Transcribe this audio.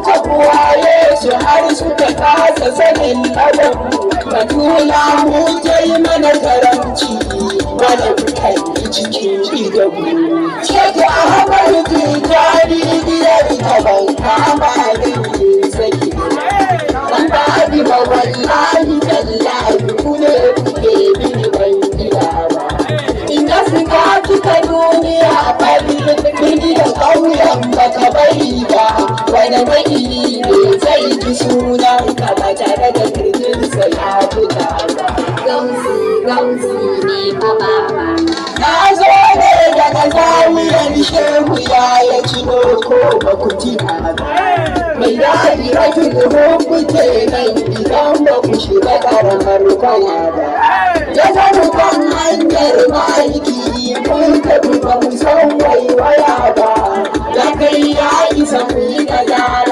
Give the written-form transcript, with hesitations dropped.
muka buwaye su har suka kasa sanin adabu. Batula mu ta yi mana karamci wanda muka yi cikin idabu. Shaka Ahmad Tijani biyar ta ban kama da ke saki. Ban ba bi ba wallahi tallahi ku ne kuke bini ban gida ba. Inda suka kika duniya fari bini da ƙauyen baka bari ba. Wani mai ne zai ji sunan ka ba tare da kirjinsa ya fita ba. Gamsu ne fa baba. Na zo ne daga zawiyar shehu ya cino ko ba ku tina ba. Mai daɗi rashin kuke nan idan ba ku shiga ƙaramar kwana ba. Ya zama kan hanyar maliki kun tafi ba mu san waiwaya ba. Ya kai ya isa ku yi